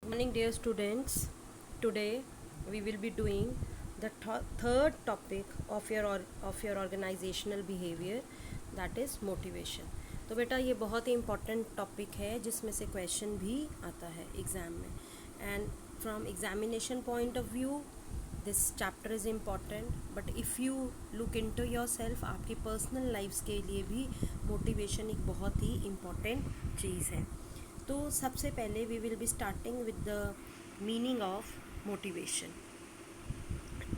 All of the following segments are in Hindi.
Morning, dear students. Today we will be doing the third topic of your organizational behavior, that is motivation. तो बेटा ये बहुत ही इम्पोर्टेंट टॉपिक है जिसमें से क्वेश्चन भी आता है एग्ज़ाम में. And from examination point of view this chapter is important, but if you look into yourself, आपकी पर्सनल लाइफ्स के लिए भी मोटिवेशन एक बहुत ही इम्पॉर्टेंट चीज़ है. तो सबसे पहले we will be starting with the meaning of motivation.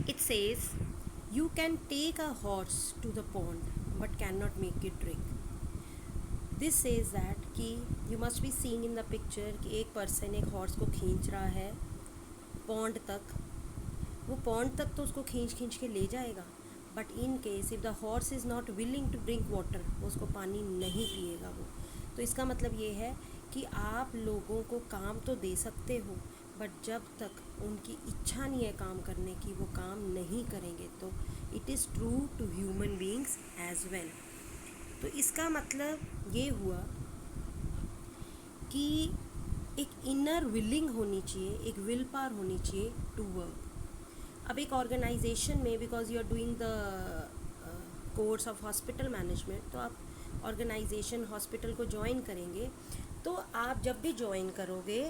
It says you can take a horse to the pond but can not make it drink. This says that कि you must be seeing in the picture कि एक पर्सन एक हॉर्स को खींच रहा है पॉन्ड तक. वो पॉन्ड तक तो उसको खींच खींच के ले जाएगा, but in case if the horse is not willing to drink water, वो उसको पानी नहीं पिएगा वो. तो इसका मतलब ये है कि आप लोगों को काम तो दे सकते हो, बट जब तक उनकी इच्छा नहीं है काम करने की, वो काम नहीं करेंगे. तो it is true to human beings as well. तो इसका मतलब ये हुआ कि एक इनर विलिंग होनी चाहिए, एक विल पावर होनी चाहिए टू वर्क. अब एक ऑर्गेनाइजेशन में, because you are doing the course of hospital management, तो आप ऑर्गेनाइजेशन हॉस्पिटल को ज्वाइन करेंगे. तो आप जब भी ज्वाइन करोगे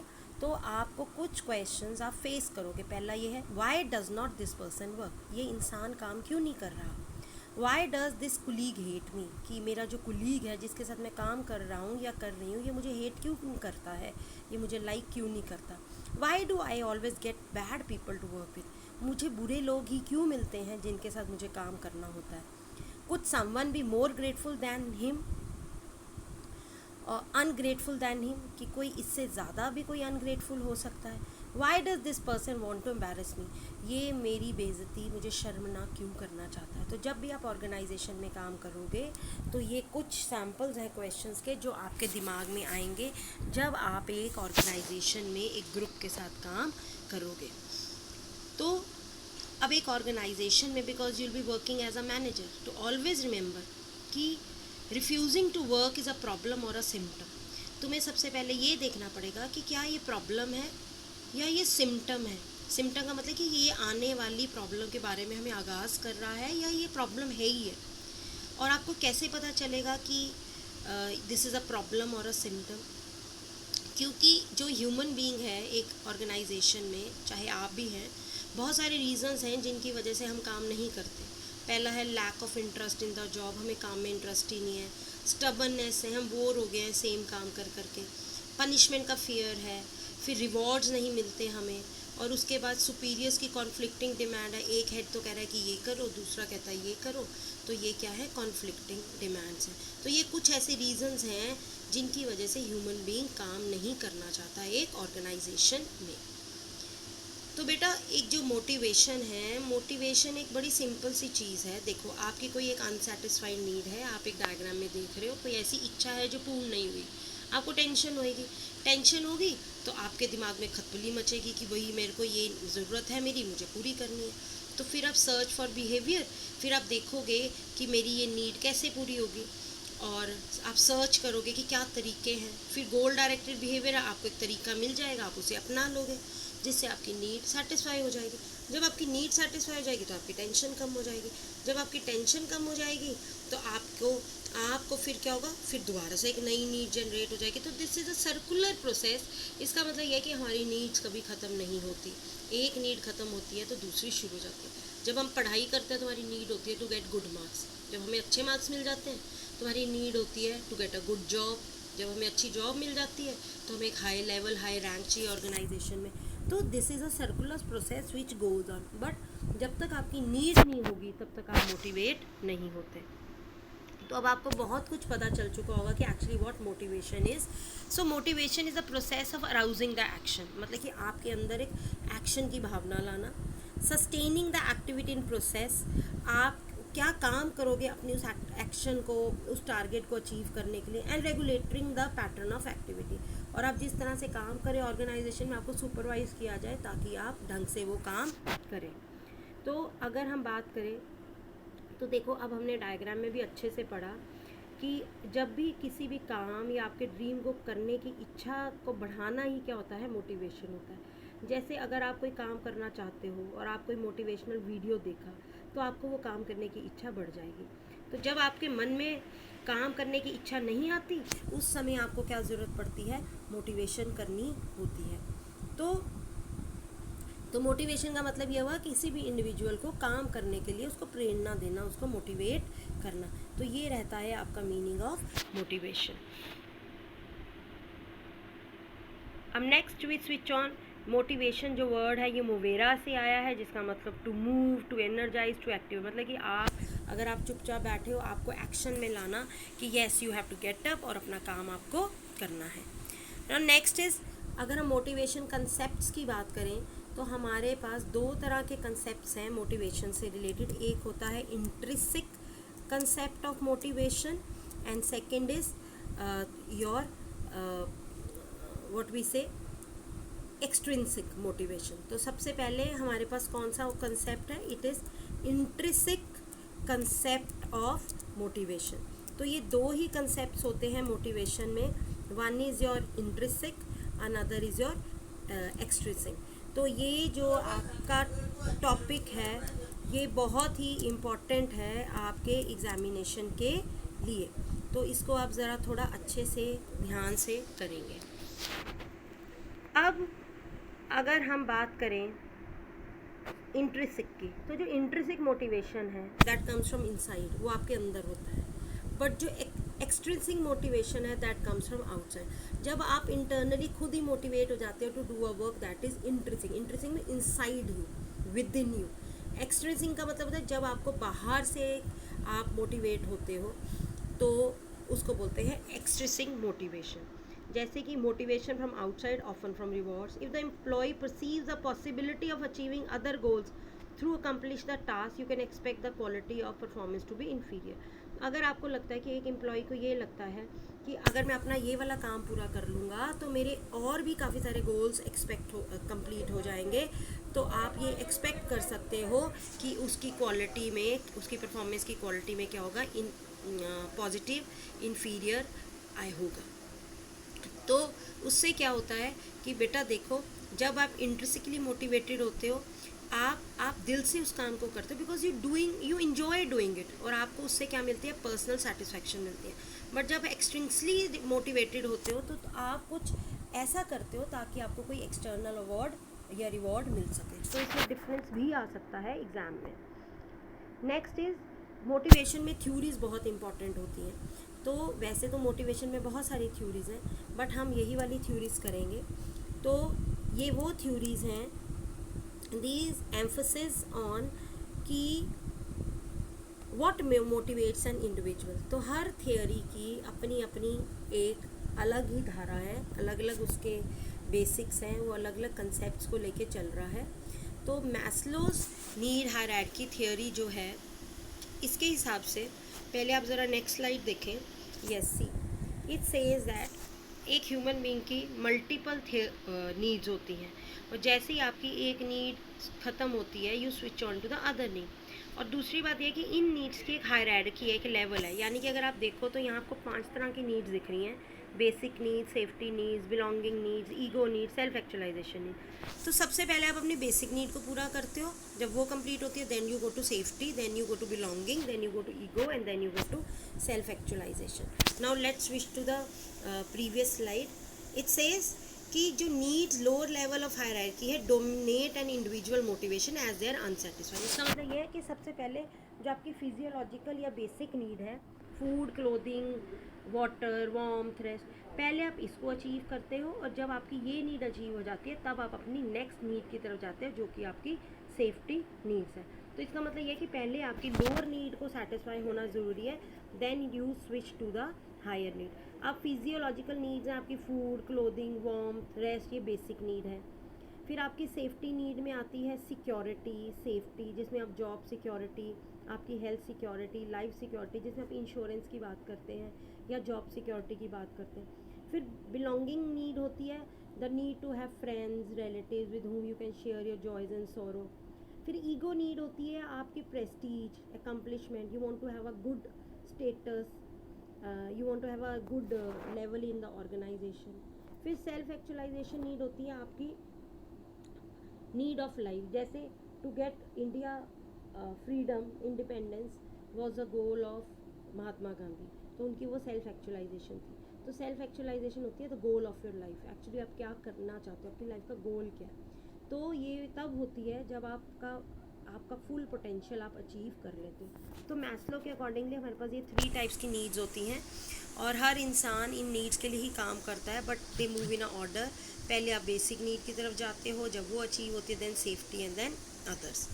तो आपको कुछ क्वेश्चंस आप फेस करोगे. पहला ये है, why does not this person work. ये इंसान काम क्यों नहीं कर रहा. Y does this colleague hate me, कि मेरा जो कुलीग है जिसके साथ मैं काम कर रहा हूँ या कर रही हूँ, ये मुझे हेट क्यों करता है, ये मुझे लाइक क्यों नहीं करता. Why do I always get bad people to work with. मुझे बुरे लोग ही क्यों मिलते हैं जिनके साथ मुझे काम करना होता है. Could someone be more grateful than him और अनग्रेटफुल दैन हिम, कि कोई इससे ज़्यादा भी कोई अनग्रेटफुल हो सकता है. Why does this person want to embarrass me, ये मेरी बेइज्जती, मुझे शर्मनाक क्यों करना चाहता है. तो जब भी आप ऑर्गेनाइजेशन में काम करोगे तो ये कुछ सैम्पल्स हैं क्वेश्चंस के जो आपके दिमाग में आएंगे जब आप एक ऑर्गेनाइजेशन में एक ग्रुप के साथ काम करोगे. तो अब एक ऑर्गेनाइजेशन में, because you'll be working as a manager, तो ऑलवेज रिमेंबर कि refusing to work is a problem और अ सिम्टम. तुम्हें सबसे पहले ये देखना पड़ेगा कि क्या ये प्रॉब्लम है या ये सिम्टम है. सिम्टम का मतलब कि ये आने वाली प्रॉब्लम के बारे में हमें आगाज़ कर रहा है या ये प्रॉब्लम है ही है. और आपको कैसे पता चलेगा कि दिस इज़ अ प्रॉब्लम और अ सिम्टम. क्योंकि जो ह्यूमन बीइंग है एक ऑर्गेनाइजेशन में, चाहे आप भी हैं, बहुत सारे रीजंस हैं जिनकी वजह से हम काम नहीं करते. पहला है lack of interest in the job, हमें काम में इंटरेस्ट ही नहीं है. स्टबननेस है, हम बोर हो गए हैं सेम काम कर करके. पनिशमेंट का फियर है, फिर रिवॉर्ड्स नहीं मिलते हमें. और उसके बाद सुपीरियर्स की कॉन्फ्लिक्टिंग डिमांड है. एक हेड तो कह रहा है कि ये करो, दूसरा कहता है ये करो. तो ये क्या है, कॉन्फ्लिक्टिंग डिमांड्स हैं. तो ये कुछ ऐसे रीजंस हैं जिनकी वजह से ह्यूमन बीइंग काम नहीं करना चाहता एक ऑर्गेनाइजेशन में. तो बेटा एक जो मोटिवेशन है, मोटिवेशन एक बड़ी सिंपल सी चीज़ है. देखो, आपकी कोई एक अनसेटिस्फाइड नीड है, आप एक डायग्राम में देख रहे हो, कोई ऐसी इच्छा है जो पूर्ण नहीं हुई, आपको टेंशन होगी. टेंशन होगी तो आपके दिमाग में खतबली मचेगी कि वही मेरे को ये ज़रूरत है, मेरी मुझे पूरी करनी है. तो फिर आप सर्च फॉर बिहेवियर, फिर आप देखोगे कि मेरी ये नीड कैसे पूरी होगी, और आप सर्च करोगे कि क्या तरीके हैं. फिर गोल डायरेक्टेड बिहेवियर, आपको एक तरीका मिल जाएगा, आप उसे अपना लोगे जिससे आपकी नीड सेटिस्फाई हो जाएगी. जब आपकी नीड सेटिस्फाई हो जाएगी तो आपकी टेंशन कम हो जाएगी. जब आपकी टेंशन कम हो जाएगी तो आपको फिर क्या होगा, फिर दोबारा से एक नई नीड जनरेट हो जाएगी. तो this is a circular process. इसका मतलब यह है कि हमारी नीड्स कभी ख़त्म नहीं होती. एक नीड ख़त्म होती है तो दूसरी शुरू हो जाती है. जब हम पढ़ाई करते हैं तो हमारी नीड होती है टू गेट गुड मार्क्स. जब हमें अच्छे मार्क्स मिल जाते हैं तो हमारी नीड होती है to get a good job. जब हमें अच्छी जॉब मिल जाती है तो हमें एक हाई लेवल, हाई रैंक चाहिए ऑर्गेनाइजेशन में. तो this is a circular process which goes on. But जब तक आपकी नीड नहीं होगी तब तक आप मोटिवेट नहीं होते. तो अब आपको बहुत कुछ पता चल चुका होगा कि actually what motivation is. So motivation is the process of arousing the action, मतलब कि आपके अंदर एक एक्शन की भावना लाना. Sustaining the activity in process, आप क्या काम करोगे अपनी उस एक्शन को, उस टारगेट को अचीव करने के लिए. And regulating the pattern of activity, और आप जिस तरह से काम करें ऑर्गेनाइजेशन में, आपको सुपरवाइज किया जाए ताकि आप ढंग से वो काम करें. तो अगर हम बात करें तो देखो, अब हमने डायग्राम में भी अच्छे से पढ़ा कि जब भी किसी भी काम या आपके ड्रीम को करने की इच्छा को बढ़ाना ही क्या होता है, मोटिवेशन होता है। जैसे अगर आप कोई काम करना चाहते हो और आप कोई मोटिवेशनल वीडियो देखा तो आपको वो काम करने की इच्छा बढ़ जाएगी। तो जब आपके मन में काम करने की इच्छा नहीं आती, उस समय आपको क्या ज़रूरत पड़ती है, मोटिवेशन करनी होती है। तो मोटिवेशन का मतलब यह हुआ किसी भी इंडिविजुअल को काम करने के लिए उसको प्रेरणा देना, उसको मोटिवेट करना। तो ये रहता है आपका मीनिंग ऑफ मोटिवेशन। अब next we switch on. Motivation जो वर्ड है ये मोवेरा से आया है, जिसका मतलब to move, to energise, to active. मतलब कि आप अगर आप चुपचाप बैठे हो, आपको एक्शन में लाना कि yes you have to get up और अपना काम आपको करना है। नाउ नेक्स्ट इज, अगर हम मोटिवेशन कंसेप्ट्स की बात करें तो हमारे पास दो तरह के कंसेप्ट्स हैं मोटिवेशन से रिलेटेड। एक होता है intrinsic concept of motivation and second is your what we say extrinsic motivation. तो सबसे पहले हमारे पास कौन सा कंसेप्ट है, it is intrinsic concept of motivation. तो ये दो ही कंसेप्ट्स होते हैं मोटिवेशन में, one is your intrinsic, another is your extrinsic. तो ये जो आपका टॉपिक है ये बहुत ही इम्पॉर्टेंट है आपके एग्ज़ामिनेशन के लिए, तो इसको आप ज़रा थोड़ा अच्छे से ध्यान से करेंगे। अब अगर हम बात करें इंट्रिसिक की, तो जो इंट्रिसिक मोटिवेशन है दैट कम्स फ्रॉम इनसाइड, वो आपके अंदर होता है। बट जो एक्सट्रिंसिक मोटिवेशन है दैट कम्स फ्रॉम आउटसाइड। जब आप इंटरनली खुद ही मोटिवेट हो जाते हो to do a work, that is intrinsic. Intrinsic में inside you, within you. Extrinsic का मतलब होता है जब आपको बाहर से आप मोटिवेट होते हो, तो उसको बोलते हैं एक्सट्रिंसिक मोटिवेशन। जैसे कि motivation from outside often from rewards. If the employee perceives the possibility of achieving other goals through accomplish the task, you can expect the quality of performance to be inferior. अगर आपको लगता है कि एक एम्प्लॉय को ये लगता है कि अगर मैं अपना ये वाला काम पूरा कर लूँगा तो मेरे और भी काफ़ी सारे गोल्स कंप्लीट हो जाएंगे, तो आप ये एक्सपेक्ट कर सकते हो कि उसकी क्वालिटी में, उसकी परफॉर्मेंस की क्वालिटी में क्या होगा, इन पॉजिटिव इन्फीरियर आए होगा। तो उससे क्या होता है कि बेटा देखो, जब आप इंट्रिंसिकली मोटिवेटेड होते हो, आप दिल से उस काम को करते हो, because you enjoy doing it, और आपको उससे क्या मिलती है, पर्सनल सेटिस्फैक्शन मिलती है। बट जब एक्सट्रिंसिकली मोटिवेटेड होते हो तो आप कुछ ऐसा करते हो ताकि आपको कोई एक्सटर्नल अवार्ड या रिवॉर्ड मिल सके। तो इसमें डिफरेंस भी आ सकता है एग्ज़ाम में। नेक्स्ट इज़, मोटिवेशन में थ्योरीज बहुत इंपॉर्टेंट होती हैं। तो वैसे तो मोटिवेशन में बहुत सारी थ्योरीज हैं, बट हम यही वाली थ्योरीज करेंगे। तो ये वो थ्योरीज हैं, दीज एम्फसिस ऑन कि व्हाट मोटिवेट्स एन इंडिविजुअल। तो हर थियोरी की अपनी अपनी एक अलग ही धारा है, अलग अलग उसके बेसिक्स हैं, वो अलग अलग कंसेप्ट्स को लेके चल रहा है। तो मैस्लोज नीड हायरार्की थियोरी जो है, इसके हिसाब से पहले आप ज़रा नेक्स्ट स्लाइड देखें। Yes, see it says that एक ह्यूमन बीइंग की मल्टीपल नीड्स होती हैं, और जैसे ही आपकी एक नीड ख़त्म होती है, you switch on to the other need. और दूसरी बात यह कि इन नीड्स की एक हायरार्की है, एक लेवल है। यानी कि अगर आप देखो तो यहाँ आपको 5 तरह की नीड्स दिख रही हैं, basic needs, safety needs, belonging needs, ego needs, self actualisation need. तो सबसे पहले आप अपनी बेसिक नीड को पूरा करते हो, जब वो कंप्लीट होती है then you go to safety, then you go to belonging, then you go to ego and then you go to self actualization. Now let's switch to the previous slide. It says कि जो needs lower level of hierarchy है dominate an individual motivation as they are unsatisfied. इसका मतलब ये है कि सबसे पहले जो आपकी फिजियोलॉजिकल या बेसिक नीड है, food, clothing, water, warmth, rest, पहले आप इसको अचीव करते हो, और जब आपकी ये नीड अचीव हो जाती है तब आप अपनी नेक्स्ट नीड की तरफ जाते हो, जो कि आपकी सेफ्टी नीड्स है। तो इसका मतलब ये है कि पहले आपकी लोअर नीड को सेटिस्फाई होना ज़रूरी है, then you switch to the higher need. अब फिजियोलॉजिकल नीड्स हैं आपकी फूड, क्लोथिंग, वार्मथ, रेस्ट, ये बेसिक नीड है। फिर आपकी सेफ्टी नीड में आती है सिक्योरिटी, सेफ्टी, जिसमें आप जॉब सिक्योरिटी, आपकी हेल्थ सिक्योरिटी, लाइफ सिक्योरिटी, जिसमें आप इंश्योरेंस की बात करते हैं या जॉब सिक्योरिटी की बात करते हैं। फिर बिलोंगिंग नीड होती है, the need to have friends, relatives with whom you can share your joys and sorrow. फिर ईगो नीड होती है आपकी prestige, accomplishment, you want to have a good status, you want to have a good level in the organization. फिर सेल्फ एक्चुअलाइजेशन नीड होती है आपकी नीड ऑफ लाइफ. जैसे to get India freedom independence was a goal of Mahatma Gandhi. तो उनकी वो सेल्फ एक्चुअलाइजेशन थी. तो सेल्फ एक्चुअलाइजेशन होती है the goal of your life. Actually आप क्या करना चाहते हो, अपनी लाइफ का गोल क्या है. तो ये तब होती है जब आपका फुल पोटेंशियल आप अचीव कर लेते हो. तो मैस्लो के अकॉर्डिंगली हमारे पास ये 3 टाइप्स की नीड्स होती हैं और हर इंसान इन नीड्स के लिए ही काम करता है, but they move in a order. पहले आप बेसिक नीड की तरफ जाते हो, जब वो अचीव होती है then safety and then others.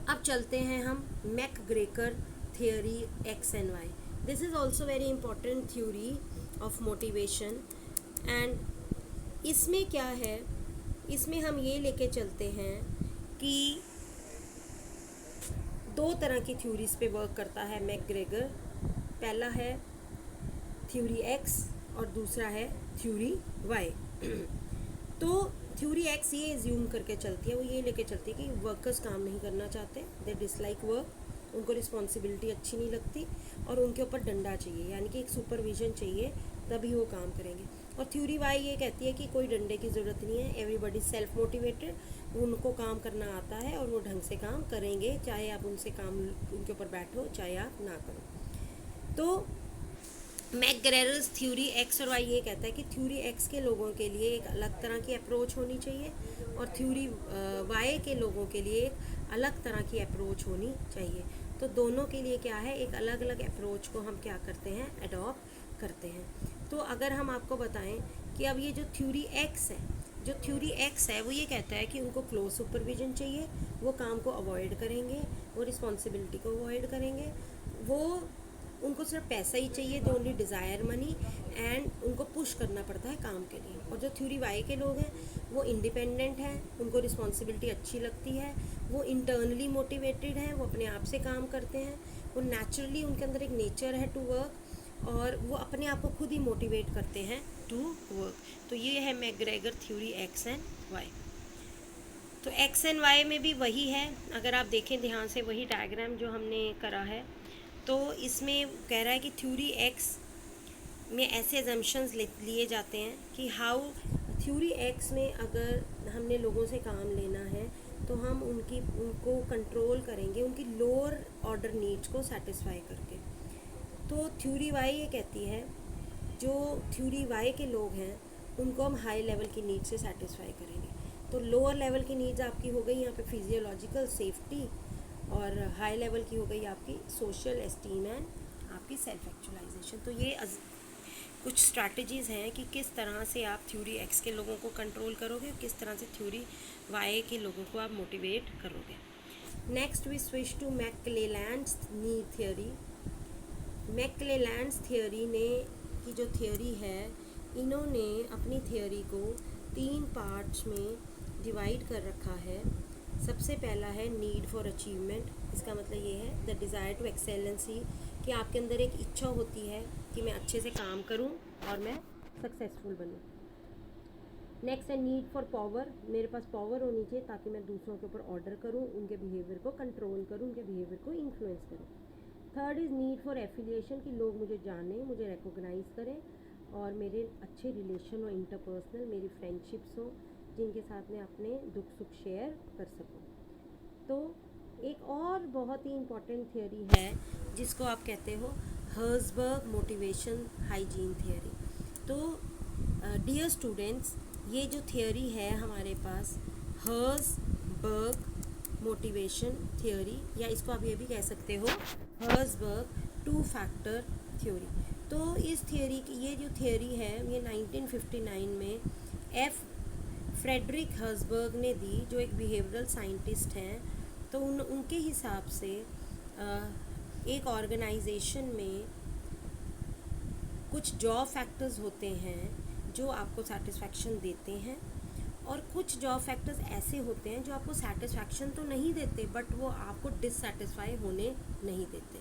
अब चलते हैं हम McGregor theory X and Y. This is also very important theory of motivation. And इसमें क्या है, इसमें हम ये लेके चलते हैं कि 2 तरह की थ्योरीज पे वर्क करता है मैकग्रेगर. पहला है थ्योरी एक्स और दूसरा है थ्योरी वाई. तो थ्योरी एक्स ये एज्यूम करके चलती है, वो ये लेके चलती है कि वर्कर्स काम नहीं करना चाहते, दे डिसलाइक वर्क, उनको रिस्पॉन्सिबिलिटी अच्छी नहीं लगती और उनके ऊपर डंडा चाहिए, यानी कि एक सुपरविजन चाहिए, तभी वो काम करेंगे. और थ्योरी वाई ये कहती है कि कोई डंडे की ज़रूरत नहीं है, एवरीबडी सेल्फ मोटिवेटेड, उनको काम करना आता है और वो ढंग से काम करेंगे, चाहे आप उनसे काम उनके ऊपर बैठो चाहे आप ना करो. तो मैकग्रेगर्स थ्योरी एक्स और वाई ये कहता है कि थ्योरी एक्स के लोगों के लिए एक अलग तरह की अप्रोच होनी चाहिए और थ्योरी वाई के लोगों के लिए एक अलग तरह की अप्रोच होनी चाहिए. तो दोनों के लिए क्या है, एक अलग अलग अप्रोच को हम क्या करते हैं, अडॉप्ट करते हैं. तो अगर हम आपको बताएं कि अब ये जो थ्योरी एक्स है वो ये कहता है कि उनको क्लोज सुपरविजन चाहिए, वो काम को अवॉइड करेंगे, वो रिस्पॉन्सिबिलिटी को अवॉइड करेंगे, वो उनको सिर्फ पैसा ही चाहिए, they only desire money, and उनको पुश करना पड़ता है काम के लिए. और जो थ्योरी वाई के लोग हैं वो इंडिपेंडेंट हैं, उनको रिस्पॉन्सिबिलिटी अच्छी लगती है, वो इंटरनली मोटिवेटेड हैं, वो अपने आप से काम करते हैं, वो नेचुरली उनके अंदर एक नेचर है टू वर्क और वो अपने आप को खुद ही मोटिवेट करते हैं टू वर्क. तो ये है McGregor theory X and Y. तो एक्स एंड वाई में भी वही है, अगर आप देखें ध्यान से वही डायग्राम जो हमने करा है. तो इसमें कह रहा है कि थ्योरी एक्स में ऐसे एजम्पशंस लिए जाते हैं कि हाउ थ्योरी एक्स में अगर हमने लोगों से काम लेना है तो हम उनको कंट्रोल करेंगे उनकी लोअर ऑर्डर नीड्स को सेटिस्फाई करके. तो थ्योरी वाई ये कहती है जो थ्योरी वाई के लोग हैं उनको हम हाई लेवल की नीड से सेटिस्फाई करेंगे. तो लोअर लेवल की नीड्स आपकी हो गई यहाँ पे फिजियोलॉजिकल सेफ्टी और हाई लेवल की हो गई आपकी सोशल एस्टीम एंड आपकी सेल्फ एक्चुअलाइजेशन. तो ये कुछ स्ट्रैटेजीज़ हैं कि किस तरह से आप थ्योरी एक्स के लोगों को कंट्रोल करोगे और किस तरह से थ्योरी वाई के लोगों को आप मोटिवेट करोगे. Next we switch to McClelland's need theory. McClelland's theory ने की जो थियोरी है, इन्होंने अपनी थियोरी को 3 पार्ट्स में डिवाइड कर रखा है. सबसे पहला है नीड फॉर अचीवमेंट. इसका मतलब ये है द डिज़ायर टू एक्सेलेंसी, कि आपके अंदर एक इच्छा होती है कि मैं अच्छे से काम करूं और मैं सक्सेसफुल बनूं. नेक्स्ट है नीड फॉर पावर, मेरे पास पावर होनी चाहिए ताकि मैं दूसरों के ऊपर ऑर्डर करूं, उनके बिहेवियर को कंट्रोल करूं, उनके बिहेवियर को इन्फ्लुएंस करूं. Third is need for affiliation, कि लोग मुझे जानें, मुझे रिकॉग्नाइज़ करें और मेरे अच्छे रिलेशन हो, इंटरपर्सनल मेरी फ्रेंडशिप्स हो जिनके साथ मैं अपने दुख सुख शेयर कर सकूं. तो एक और बहुत ही इम्पॉर्टेंट थियोरी है जिसको आप कहते हो हर्ज़बर्ग मोटिवेशन हाइजीन थियोरी. तो डियर स्टूडेंट्स, ये जो थियोरी है हमारे पास हर्ज़बर्ग मोटिवेशन थियोरी, या इसको आप ये भी कह सकते हो हर्ज़बर्ग 2 फैक्टर थ्योरी. तो इस थियोरी की ये जो थियोरी है ये 1959 में फ्रेडरिक हर्ज़बर्ग ने दी, जो एक बिहेवियरल साइंटिस्ट हैं. तो उनके हिसाब से एक ऑर्गेनाइजेशन में कुछ जॉब फैक्टर्स होते हैं जो आपको सेटिस्फैक्शन देते हैं और कुछ जॉब फैक्टर्स ऐसे होते हैं जो आपको सेटिस्फैक्शन तो नहीं देते बट वो आपको डिससेटिस्फाई होने नहीं देते.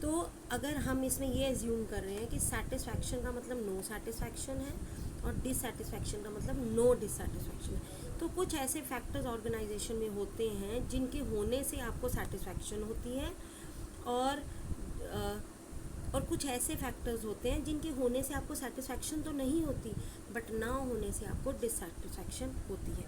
तो अगर हम इसमें ये एज्यूम कर रहे हैं कि सेटिस्फैक्शन का मतलब नो सेटिस्फैक्शन है और डिससेटिस्फैक्शन का मतलब नो डिससेटिस्फैक्शन है, तो कुछ ऐसे फैक्टर्स ऑर्गेनाइजेशन में होते हैं जिनके होने से आपको सेटिस्फैक्शन होती है और और कुछ ऐसे फैक्टर्स होते हैं जिनके होने से आपको सेटिस्फैक्शन तो नहीं होती, बट ना होने से आपको डिससेटिस्फैक्शन होती है।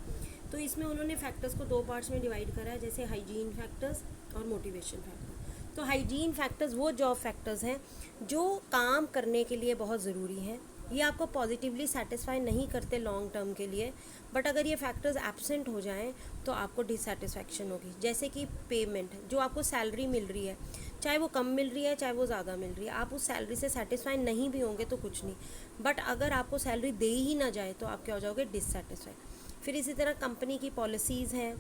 तो इसमें उन्होंने फैक्टर्स को 2 पार्ट्स में डिवाइड करा है, जैसे हाइजीन फैक्टर्स और मोटिवेशन फैक्टर। तो हाइजीन फैक्टर्स वो जॉब फैक्टर्स हैं जो काम करने के लिए बहुत ज़रूरी हैं, ये आपको पॉजिटिवली सेटिस्फाई नहीं करते लॉन्ग टर्म के लिए, बट अगर ये फैक्टर्स एब्सेंट हो जाएं तो आपको डिससेटिस्फैक्शन होगी। जैसे कि पेमेंट, जो आपको सैलरी मिल रही है, चाहे वो कम मिल रही है चाहे वो ज़्यादा मिल रही है, आप उस सैलरी से सेटिस्फाई नहीं भी होंगे तो कुछ नहीं, बट अगर आपको सैलरी दे ही ना जाए तो आप क्या हो जाओगे, डिससेटिस्फाई। फिर इसी तरह कंपनी की पॉलिसीज़ हैं,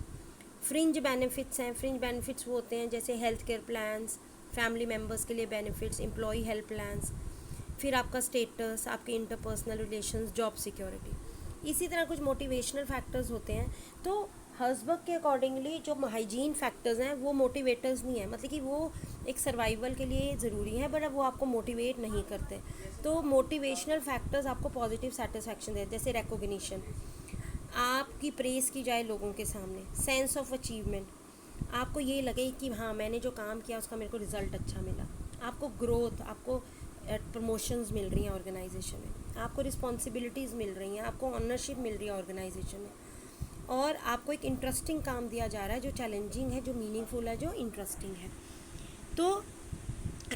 फ्रिंज बेनिफिट्स हैं। फ्रिंज बेनिफिट्स वो होते हैं जैसे health care plans, family members के लिए बेनिफिट्स, एम्प्लॉई हेल्प प्लान्स, फिर आपका स्टेटस, आपके इंटरपर्सनल रिलेशंस, जॉब सिक्योरिटी। इसी तरह कुछ मोटिवेशनल फैक्टर्स होते हैं। तो हर्सबर्ग के अकॉर्डिंगली जो हाइजीन फैक्टर्स हैं वो मोटिवेटर्स नहीं है, मतलब कि वो एक सर्वाइवल के लिए ज़रूरी है, बट अब वो आपको मोटिवेट नहीं करते। तो मोटिवेशनल फैक्टर्स आपको पॉजिटिव सेटिस्फैक्शन देते हैं, जैसे रिकॉग्निशन, आपकी प्रेज़ की जाए लोगों के सामने, सेंस ऑफ अचीवमेंट, आपको ये लगे कि हाँ मैंने जो काम किया उसका मेरे को रिज़ल्ट अच्छा मिला, आपको ग्रोथ, आपको प्रमोशंस मिल रही हैं ऑर्गेनाइजेशन में, आपको रिस्पॉन्सिबिलिटीज़ मिल रही हैं, आपको ऑनरशिप मिल रही है ऑर्गेनाइजेशन में, और आपको एक इंटरेस्टिंग काम दिया जा रहा है जो चैलेंजिंग है, जो मीनिंगफुल है, जो इंटरेस्टिंग है। तो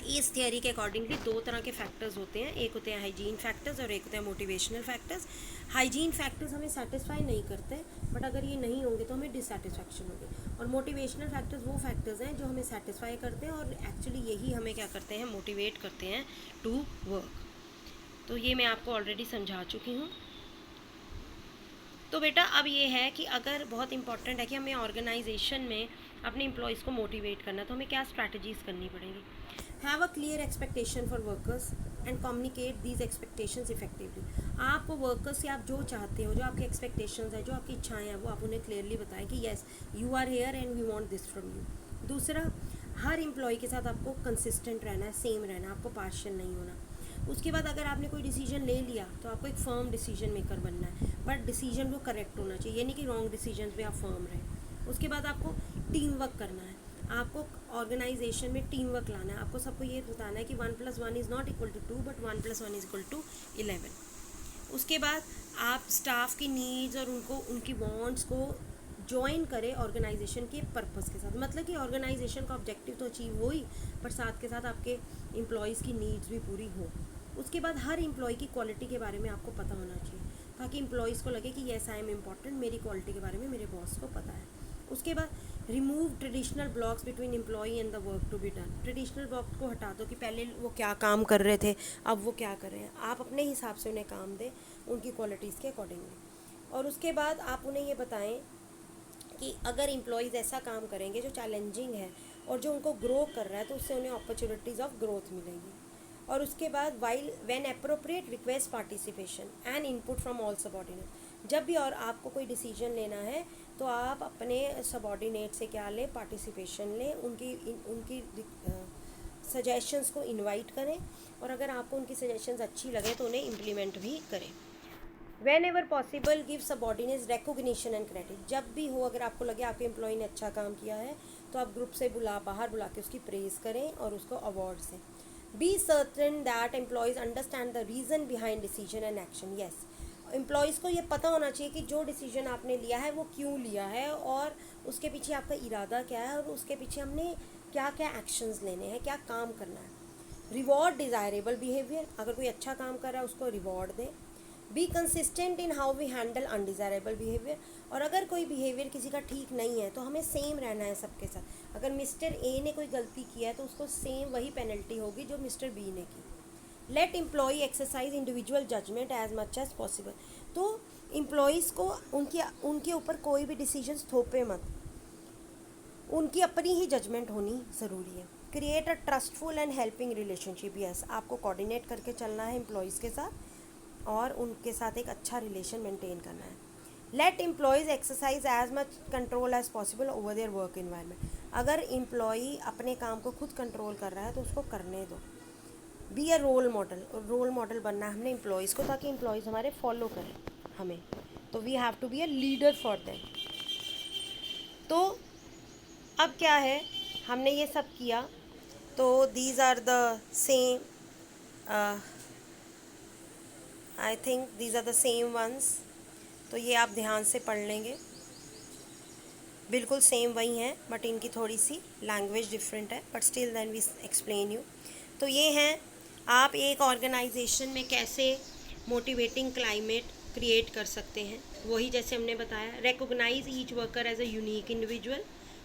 इस थियरी के अकॉर्डिंगली 2 तरह के फैक्टर्स होते हैं, एक होते हैं हाइजीन फैक्टर्स और एक होते हैं मोटिवेशनल फैक्टर्स। हाइजीन फैक्टर्स हमें सेटिस्फाई नहीं करते, बट अगर ये नहीं होंगे तो हमें डिससेटिस्फैक्शन होगी। और मोटिवेशनल फैक्टर्स वो फैक्टर्स हैं जो हमें सेटिस्फाई करते हैं और एक्चुअली यही हमें क्या करते हैं, मोटिवेट करते हैं टू वर्क। तो ये मैं आपको ऑलरेडी समझा चुकी हूँ। तो बेटा अब ये है कि अगर बहुत इंपॉर्टेंट है कि हमें ऑर्गेनाइजेशन में अपने एम्प्लॉयज़ को मोटिवेट करना, तो हमें क्या स्ट्रैटेजीज़ करनी पड़ेंगी। Have a clear expectation for workers and communicate these expectations effectively. आपको वर्कर्स से आप जो चाहते हो, जो आपके एक्सपेक्टेशंस हैं, जो आपकी इच्छाएं हैं, वो आप उन्हें क्लियरली बताएं कि yes you are here and we want this from you. दूसरा, हर एम्प्लॉय के साथ आपको कंसिस्टेंट रहना है, सेम रहना, आपको पार्शियल नहीं होना। उसके बाद अगर आपने कोई डिसीजन ले लिया तो आपको एक फर्म डिसीजन मेकर बनना है, बट डिसीजन वो करेक्ट होना चाहिए, ये नहीं कि रॉन्ग डिसीजन पे आप फर्म रहें। उसके बाद आपको टीम वर्क करना है, आपको ऑर्गेनाइजेशन में टीम वर्क लाना है, आपको सबको ये बताना है कि 1+1 is not equal to 2 but 1+1 is equal to 11। उसके बाद आप स्टाफ की नीड्स और उनकी वांट्स को ज्वाइन करें ऑर्गेनाइजेशन के पर्पस के साथ, मतलब कि ऑर्गेनाइजेशन का ऑब्जेक्टिव तो अचीव हो ही, पर साथ के साथ आपके एम्प्लॉयज़ की नीड्स भी पूरी हो। उसके बाद हर एम्प्लॉय की क्वालिटी के बारे में आपको पता होना चाहिए, ताकि एम्प्लॉयज़ को लगे कि येस आई एम इम्पॉर्टेंट, मेरी क्वालिटी के बारे में मेरे बॉस को पता है। उसके बाद remove traditional blocks between employee and the work to be done. Traditional block को हटा दो कि पहले वो क्या काम कर रहे थे, अब वो क्या कर रहे हैं, आप अपने हिसाब से उन्हें काम दें उनकी क्वालिटीज़ के अकॉर्डिंगली। और उसके बाद आप उन्हें ये बताएं कि अगर एम्प्लॉयज़ ऐसा काम करेंगे जो चैलेंजिंग है और जो उनको ग्रो कर रहा है, तो उससे उन्हें अपॉर्चुनिटीज़ ऑफ ग्रोथ मिलेंगी। और उसके बाद while when appropriate request participation and input from all subordinate. जब भी और आपको कोई डिसीजन लेना है तो आप अपने सबॉर्डिनेट से क्या लें, पार्टिसिपेशन लें, उनकी सजेशंस को इनवाइट करें, और अगर आपको उनकी सजेशंस अच्छी लगे तो उन्हें इम्प्लीमेंट भी करें। When ever possible give subordinates recognition and credit. जब भी हो, अगर आपको लगे आपके एम्प्लॉय ने अच्छा काम किया है तो आप ग्रुप से बाहर बुला के उसकी प्रेज़ करें और उसको अवार्ड से। Be certain that employees understand the reason behind decision and action. Yes, employees को ये पता होना चाहिए कि जो डिसीजन आपने लिया है वो क्यों लिया है और उसके पीछे आपका इरादा क्या है और उसके पीछे हमने क्या क्या एक्शंस लेने हैं, क्या काम करना है। रिवॉर्ड डिज़ायरेबल बिहेवियर, अगर कोई अच्छा काम कर रहा है उसको रिवॉर्ड दें। Be consistent in how we handle undesirable behaviour, और अगर कोई बिहेवियर किसी का ठीक नहीं है तो हमें सेम रहना है सबके साथ। अगर मिस्टर ए ने कोई गलती किया है तो उसको सेम वही पेनल्टी होगी जो मिस्टर बी ने की। Let employee exercise individual judgement as much as possible. तो एम्प्लॉयज़ को उनके ऊपर कोई भी डिसीजंस थोपे मत, उनकी अपनी ही जजमेंट होनी ज़रूरी है। Create a trustful and helping relationship. Yes, आपको कोऑर्डिनेट करके चलना है एम्प्लॉयज़ के साथ और उनके साथ एक अच्छा रिलेशन मेंटेन करना है। Let employees exercise as much control as possible over their work environment. अगर एम्प्लॉई अपने काम को खुद कंट्रोल कर रहा है तो उसको करने दो। बी अ रोल मॉडल बनना है हमने एम्प्लॉयज़ को, ताकि एम्प्लॉयज़ हमारे फॉलो करें हमें। तो we have to be a leader for them. तो अब क्या है, हमने ये सब किया, तो these are the same I think these are the same ones, तो ये आप ध्यान से पढ़ लेंगे। बिल्कुल सेम वही हैं, बट इनकी थोड़ी सी लैंग्वेज डिफरेंट है, but still then we explain you. तो ये हैं, आप एक ऑर्गेनाइजेशन में कैसे मोटिवेटिंग क्लाइमेट क्रिएट कर सकते हैं। वही जैसे हमने बताया, recognise each worker as a unique individual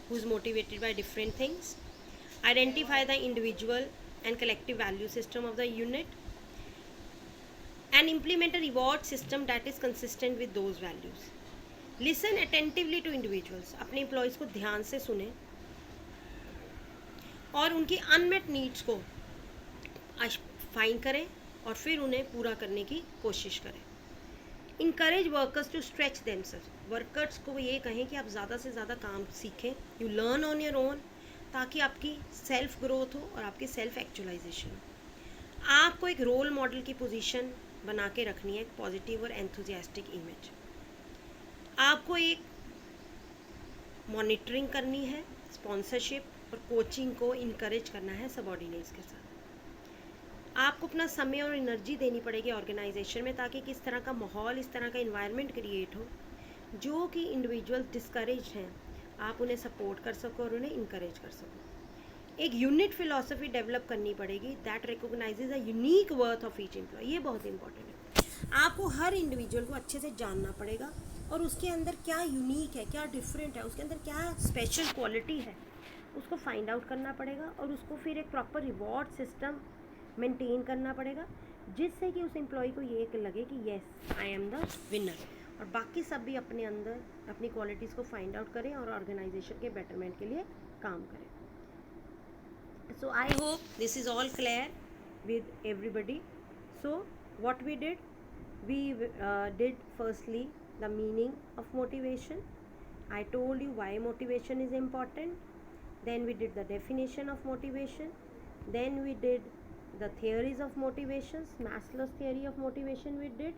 who is motivated by different things, identify the individual and collective value system of the unit, and implement a reward system that is consistent with those values. Listen attentively to individuals. अपने एम्प्लॉयज़ को ध्यान से सुने और उनकी अनमेट नीड्स को फाइंड करें और फिर उन्हें पूरा करने की कोशिश करें. Encourage workers to stretch themselves. Workers को ये कहें कि आप ज़्यादा से ज़्यादा काम सीखें, you learn on your own, ताकि आपकी सेल्फ ग्रोथ हो और आपकी सेल्फ एक्चुअलाइजेशन हो. आपको एक रोल मॉडल की पोजीशन बना के रखनी है, एक पॉजिटिव और एंथुजियास्टिक इमेज. आपको एक मॉनिटरिंग करनी है, स्पॉन्सरशिप और कोचिंग को इनकरेज करना है सबऑर्डिनेट्स के साथ. आपको अपना समय और एनर्जी देनी पड़ेगी ऑर्गेनाइजेशन में, ताकि किस तरह का माहौल, इस तरह का इन्वायरमेंट क्रिएट हो जो कि इंडिविजुअल डिस्करेज हैं, आप उन्हें सपोर्ट कर सको और उन्हें इनकरेज कर सको. एक यूनिट फिलॉसफी डेवलप करनी पड़ेगी that recognises a unique worth of each employ. ये बहुत इंपॉर्टेंट है. आपको हर इंडिविजुअल को अच्छे से जानना पड़ेगा और उसके अंदर क्या यूनिक है, क्या डिफरेंट है, उसके अंदर क्या स्पेशल क्वालिटी है, उसको फाइंड आउट करना पड़ेगा और उसको फिर एक प्रॉपर रिवॉर्ड सिस्टम मेंटेन करना पड़ेगा, जिससे कि उस एम्प्लॉय को ये लगे कि yes I am the winner, और बाकी सब भी अपने अंदर अपनी क्वालिटीज़ को फाइंड आउट करें और ऑर्गेनाइजेशन के बेटरमेंट के लिए काम करें. So I hope this is all clear with everybody. So what we did, we did firstly the meaning of motivation. I told you why motivation is important. Then we did the definition of motivation. Then we did the theories of motivations. Maslow's theory of motivation we did.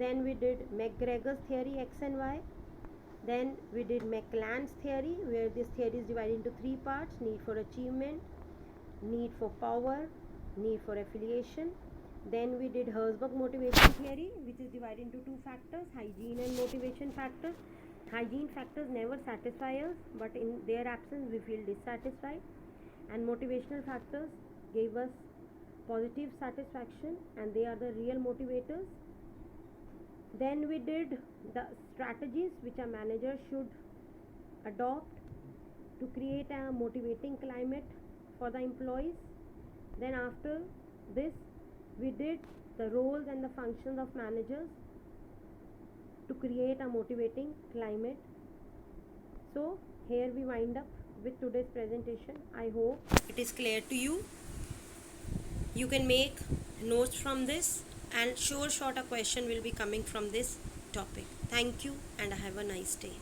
Then we did McGregor's theory, X and Y. Then we did McLean's theory, where this theory is divided into three parts: need for achievement, need for power, need for affiliation. Then we did Herzberg motivation theory, which is divided into two factors: hygiene and motivation factors. Hygiene factors never satisfy us, but in their absence we feel dissatisfied, and motivational factors gave us positive satisfaction, and they are the real motivators. Then we did the strategies which a manager should adopt to create a motivating climate for the employees. Then after this we did the roles and the functions of managers to create a motivating climate. So here we wind up with today's presentation. I hope it is clear to you. You can make notes from this, and sure short a question will be coming from this topic. Thank you and have a nice day.